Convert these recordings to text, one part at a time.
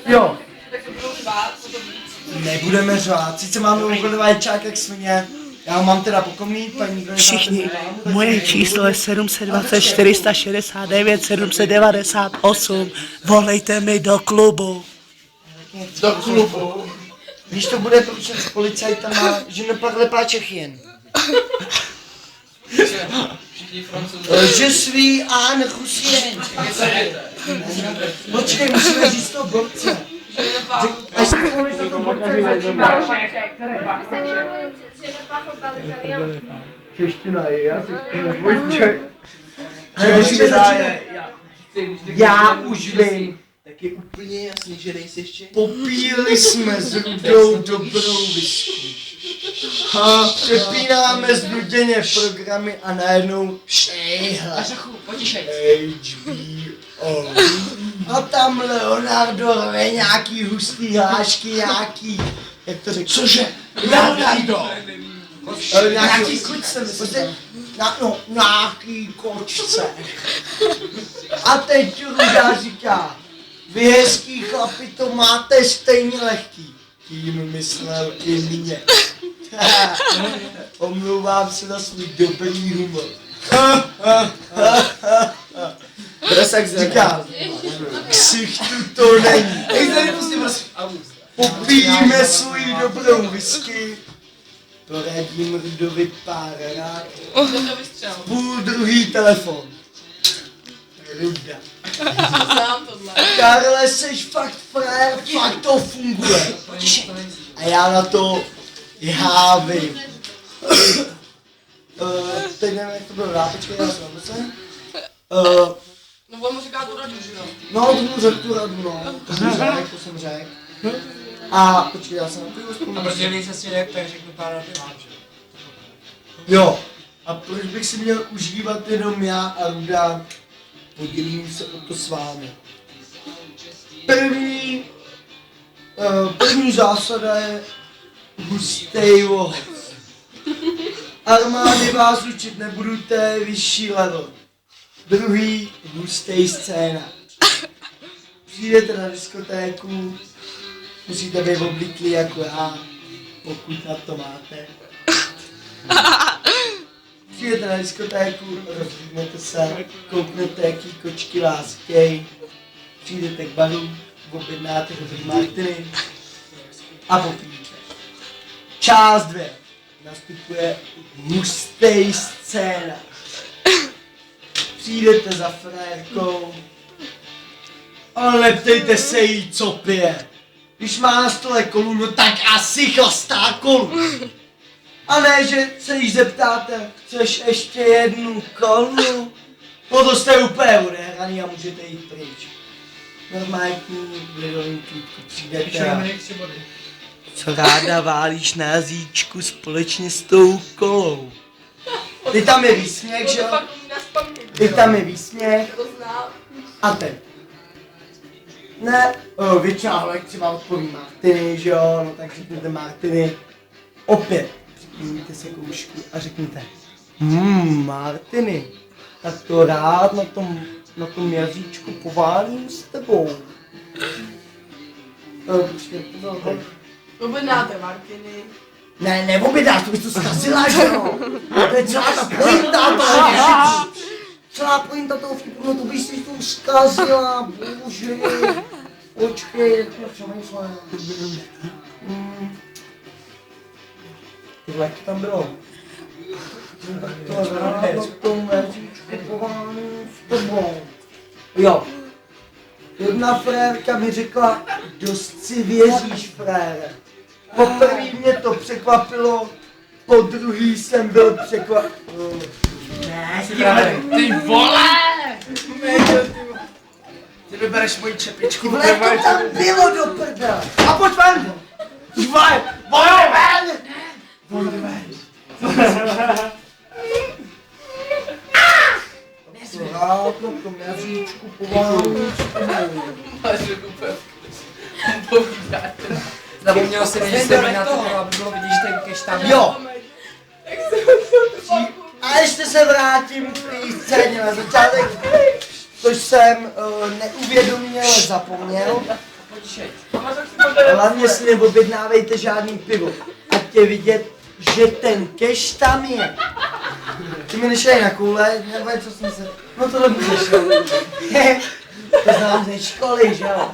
Jo. Takže budou řvát, potom víc. Nebudeme řvát, sice máme uhodovajčák jak svině. Já ho mám teda pokomý, paní nikdo Všichni, moje číslo je 720 469 798. Volejte mi do klubu. do klubu. Když to bude průčet s policajtama, že nepadle páčechien. Je suis Anne Rusien. Počkej, musíme říct toho borce. Až se mluvíš o tom borce, začíná. Čeština je jazyk, já už vím. Tak je úplně jasný, že nejsi ještě... Popíjeli jsme s Rudou dobrou whisky. A přepínáme znuděně programy a najednou šejhle. HBO. A tam Leonardo rve nějaký hustý hlášky, nějaký, jak to řekl? Cože? Leonardo! Nějaký kočce, myslíte? No, nějaký kočce. A teď Ruda říká, vy hezký chlapi to máte stejně lehký. Tím myslel i mě. Omlouvám se na svůj dobrý humor. Říká, ksichtu to není. Popijíme svoji dobrou whisky. Poradím Rudovi pár rád. Půl druhý telefon. Ruda. Znám tohle. Karle, seš fakt frér, fakt to funguje. A já na to, já vím. Teď nevím, jak to bylo dál, počkej, já jsem se. No on mu říká tu radu, že jo? No, to mu řekl tu radu, no. To jsem řekl. A počkej, já jsem na to vzpomněl. A protože nejsi si řekl, tak řeknu pár rady mám, že? Jo. A proč bych si měl užívat jenom já a Ruda? Podělím se o to s vámi. První zásada je hustej vohoc. Armády vás učit nebudu, to je vyšší level. Druhý, hustej scénář. Přijdete na diskotéku, musíte být obliklí jako já, pokud na to máte. Přijdete na diskotéku, rozhlídnete se, kouknete, jaký kočky vás chtějí, přijdete k baru, objednáte dobrý martiny a popíte. Část 2. Nastupuje hustej scénář. Přijdete za frérkou, ale neptejte se jí, co pije. Když má na stole kolu, no tak asi chlastá kolu. A ne, že se jí zeptáte, chceš ještě jednu kolu? Potom jste úplně odehraný a můžete jít pryč. Normálně v lidovým klídku přijdete a... Co ráda válíš na jazyčku společně s tou kolou? Teď tam je výsměch, že jo? Teď tam je výsměch. A teď. Ne, většina holek třeba odpoví Martiny, že jo? No tak řeknete Martiny. Opět. Připíníte se koušku a řekněte Martiny, tak to rád na tom jazyčku poválím s tebou. Počkej, to bylo tak. Objednáte Martiny. Ne, neobjednáš, to bys to zkazila, že jo? To je celá ta pointa toho vtipu. Celá pointa toho vtipu, no to bys si to zkazila, bože. Počkej, jak to přemýšlím. Jak to tam bylo? Tak to rád na tom jazyčku poválím s tebou. Jo. Jedna frérka mi řekla, dost si věříš, frére. Poprvé mě to překvapilo, po druhý jsem byl překvapen. Ty vole! Ty vybereš moji čepičku. Vole, to tam bylo do prdele. A pojď ven! Vole, ven! Vole, ven! Rád na tom jazyčku poválím s tebou. Zapomněl si, že jste mi na to, aby bylo vidět, že ten keš tam je. Jo! A ještě se vrátím k té scéně na začátek, což jsem neuvědoměle zapomněl. tišej. Hlavně si neobjednávejte žádný pivo. Ať je vidět, že ten keš tam je. Ty mi nešej na koule, nebo co jsem se... No tohle můžeš, jo. To znám ze školy, že jo.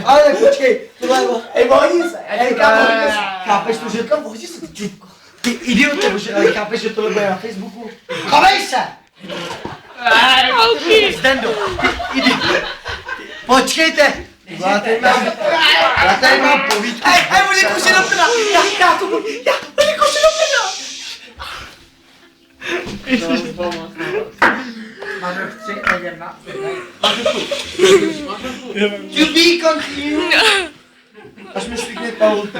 Ale tak počkej, tohle je... Ej, vohni se, chápeš to, že tam vohni se, ty idiote, bože, ale chápeš, že tohle bude na Facebooku? Chovej se! Zdendo, ty idiot. Počkejte! Já tady mám povídku. Oni kouši do prdla! Oni kouši do prdla! Máš rok 3, 1. To be continued. Až mi svítne kalhoty.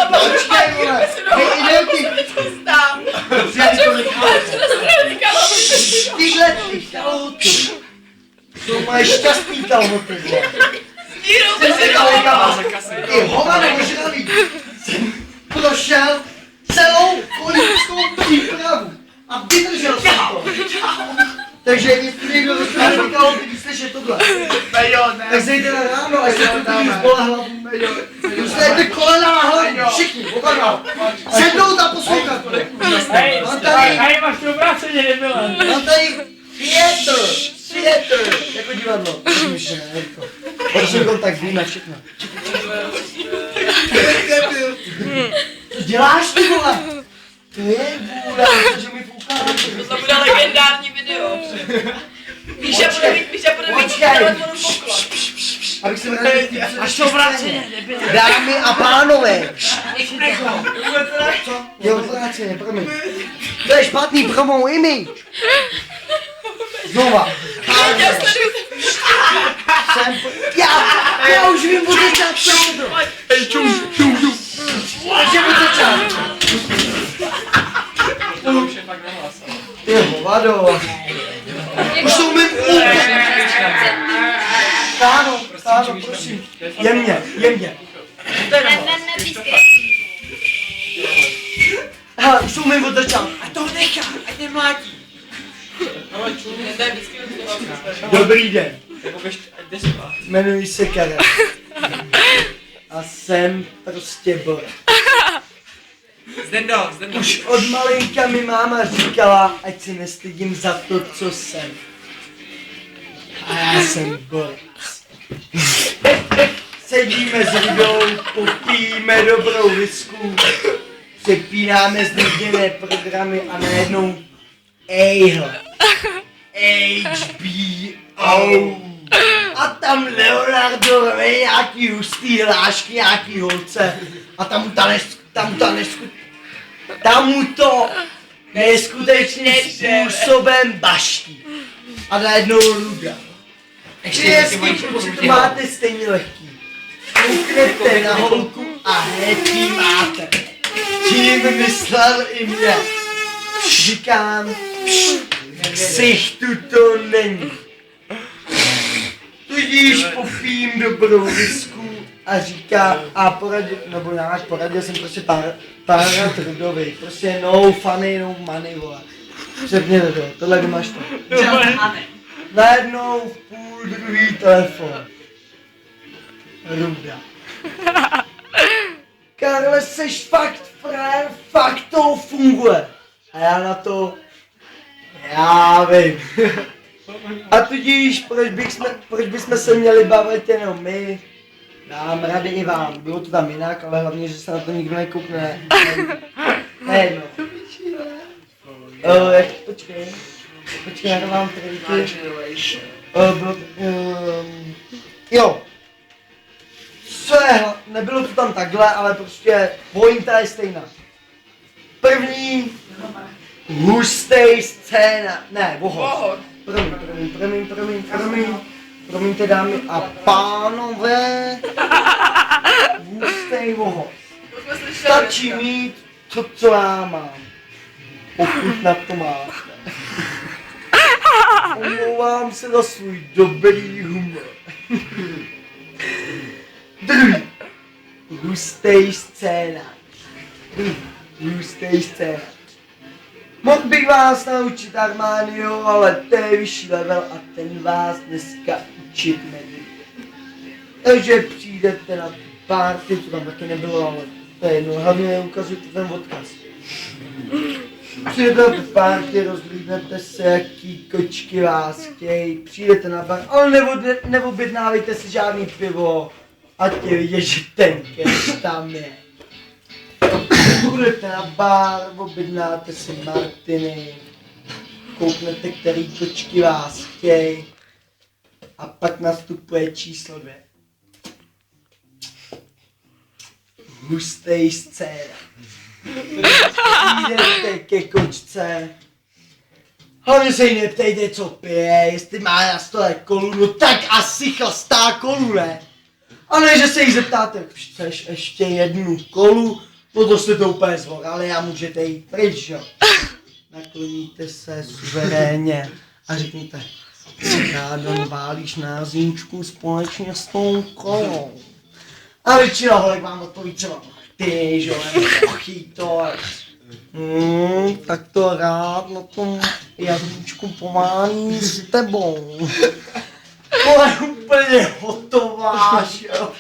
Počkej, vole. Hej, idioti. Dobře, já to necháte. Tyhle ty kalhoty. To moje šťastný kalhoty, vole. Jsem se kalhoty. Ty hovado ožralý. Jsem prošel celou kolínskou přípravu. A vydržel jsem to. Takže jestli někdo dostane ty kalhoty, víš, že tohle. Tak zejde na ráno, až se to tady zbole hlavu. Dostanete kolena na hlavu, všichni, oba. Sednout a poslouchat. Hej, máš to obráceně, nebyla. Mám tady theater, jako divadlo. Prosím kontakt, víme všechno. Co děláš, ty vole? To je vůle, že mi fouká. To bude legendární video. Míša bude mít telefonu poklad. Abych se vrátil až to vráceně. Dámy a pánové. Jo, vráceně, promiň. To je špatný promo image. Znova. Já už vím, bude začát celou. Takže bude začát. Ty hovado. Už to umím úplně. Táno, prosím. Jemně. Hele, už to umím od začátku. A to nechá, ať nemlátí. Dobrý den. Jmenuji se Karel. A jsem prostě boj. Zdendo. Už od malinka mi máma říkala, ať si nestydím za to, co jsem. A já jsem borec. Sedíme s Rudou, popijíme dobrou whisku, přepínáme zneděné programy a najednou ejhle. HBO. A tam Leonardo rve nějaký hustý hlášky, nějaký holce. A tam mu to neskutečným způsobem baští. A najednou Ruda. Ještě máte stejně lehký. Kouknete na holku a hned jí máte. Tím myslel i mě. Říkám, ksichtu to není. Tudíž popím dobrou whisku a říká, a poradil, nebo poradil jsem prostě pár Rudovi, prostě no funny, no money, vole. Přepněte to, tohle vymaž to. Najednou v půl druhý telefon. Ruda. Karle, seš fakt frajer, fakt to funguje. A já na to, já vím. A tudíž, proč bychom se měli bavit jenom my? Dám rady i vám, bylo to tam jinak, ale hlavně, že se na to nikdo nekoukne. Nejedno. Počkej, já to mám trejky. Jo. Nebylo to tam takhle, ale prostě pointa je stejná. První hustej scéna, ne, vohor. Promiňte dámy a pánové, hustej vohor. Stačí mít to, co já mám, pokud na to máte. Omlouvám se za svůj dobrý humor. Druhý. Hustej scénář. Mohl bych vás naučit Armanio, ale to je vyšší level a ten vás dneska učit nebude. Takže přijdete na party, to tam taky nebylo, ale to je jedno, hlavně ukazujte ten odkaz. Přijdete na party, rozhlídnete se, jaký kočky vás chtějí, přijdete na bar, ale neobjednávejte si žádný pivo, ať je vidět, že ten cash tam je. Budete na bar, objednáte si martiny, kouknete, který kočky vás chtějí a pak nastupuje číslo 2. Hustej scéna. Jdete ke kočce, hlavně se jí neptejte, co pije, jestli má na stole kolu, no tak asi chlastá kolu, ne? A ne, že se jí zeptáte, chceš ještě jednu kolu, no to jste to úplně zvorali a můžete jít pryč, jo? Nakloníte se suverénně a řekněte, rádo válíš na zíčku společně s tou kolou. A většina holek vám odpoví třeba ty, že jo, to. Tak to rád na tom jazyčku pování s tebou. Ale úplně hotová, že jo.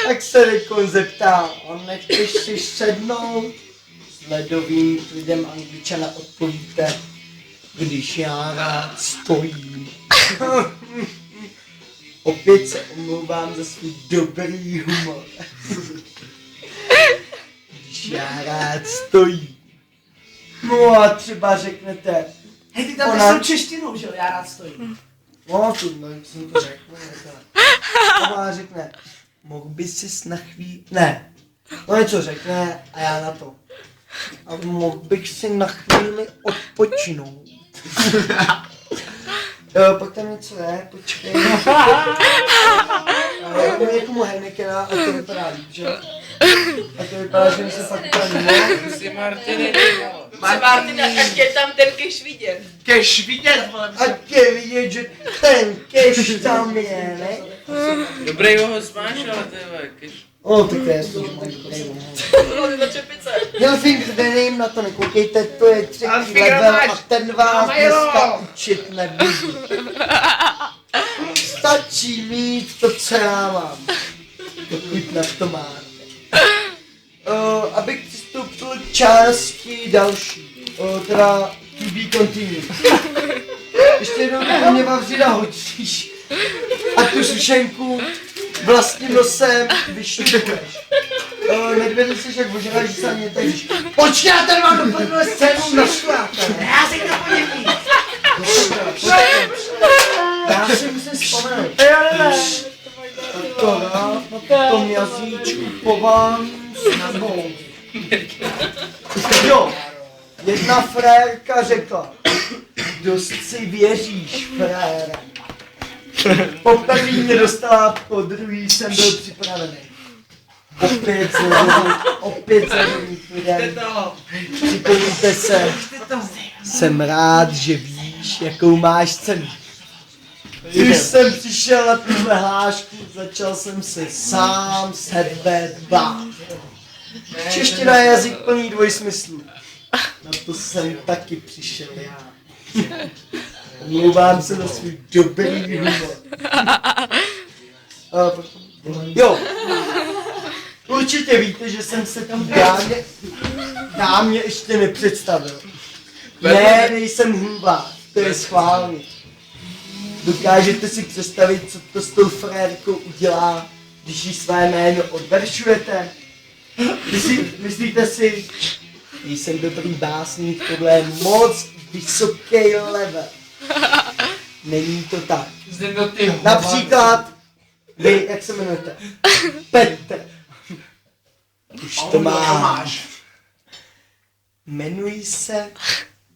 Tak se Rekon zeptá, nechceš si sednout? S ledovým lidem Angličana odpovíte, když já rád stojím. Opět se omlouvám za svůj dobrý humor. Když já rád stojím. No a třeba řeknete, Hej, ty tam s tou češtinou, že jo, já rád stojím. no jsem to řekl, ona řekne, mohl by si na chvíli, ne, no něco řekne a já na to. A mohl bych si na chvíli odpočinout. Jo, pak tam něco je, počkej. Já mám někomu Heinekena a to vypadá líp, že? A to vypadá, že mi se fakt úplně líbí. Si Martiny, Martin, ať je tam ten keš vidět. Keš vidět, vole. Ať je vidět, že ten cash tam je, ne? dobrý ohos máš, ale ty vole, keš. O, tak to je jasný, že mám dobrý Bylo do čepice. Hellfinger the Name, na to nekoukejte, to je třetí Hellfinger level máš. a ten vás Máme jo. dneska učit nebudu. Stačí mít to, co já mám, pokud na to máte. Abych přistoupil k části další, teda to be continued. Ještě jednou do mě Vavřina hodíš a tu sušenku vlastním nosem vyšťupuješ. Nedvěděl jsi, jak ožráš, že se mě tady říš. Počkej, já tady mám do prdele scénu na šláta. Já si to podívím. Já si musím vzpomenout. To rád na tom jazyčku povám s nebou. Jo, jedna frérka řekla, dost si věříš, frére. Po první mě dostala, po druhý jsem byl připravený. Opět zelený lidem. Připomíte se, jsem rád, že víš, jakou máš cenu. Když jsem přišel na tuhle hlášku, začal jsem se sám sebe bát. Čeština je jazyk plný dvojsmyslů. Na to jsem taky přišel já. Omlouvám se za svůj dobrý humor. Jo. Určitě víte, že jsem se tam dámě ještě nepředstavil. Ne, nejsem hulvát, to je schválně. Dokážete si představit, co to s tou frérkou udělá, když jí své jméno odveršujete? Myslíte si, jsem dobrý básník, tohle je moc vysoký level. Není to tak. Například, vy, jak se jmenujete? Petr. Už to máš. Jmenuji se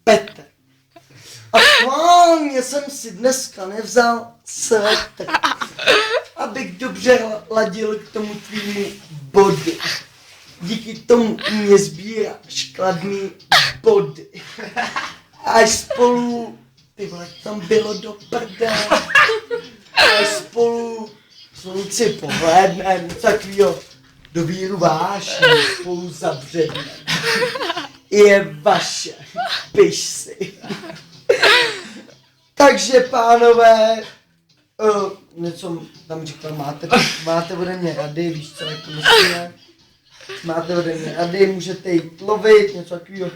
Petr. A schválně jsem si dneska nevzal svetr, abych dobře ladil k tomu tvýmu bodu. Díky tomu mě sbíráš kladný body. Až spolu, ty vole, tam bylo do prdele. Až spolu slunci pohlédnem, takovýho do víru vášní spolu zabředne. Je vaše, piš si. Takže pánové, Něco tam říkal, máte ode mě rady, víš co, jak to myslíme. Máte ode mě rady, můžete jít lovit, něco takového.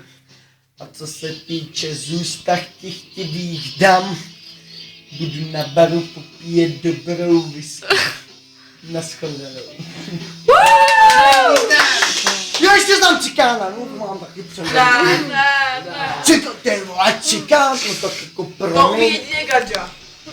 A co se týče zůstachtivých dam, budu na baru popíjet dobrou whisky. Naschledanou. Jo, ještě znám Čikána, no to mám taky přemýšlet. Ne. Čekal, ty vole, Čikán, no tak jako To promiň. jedině Gadža.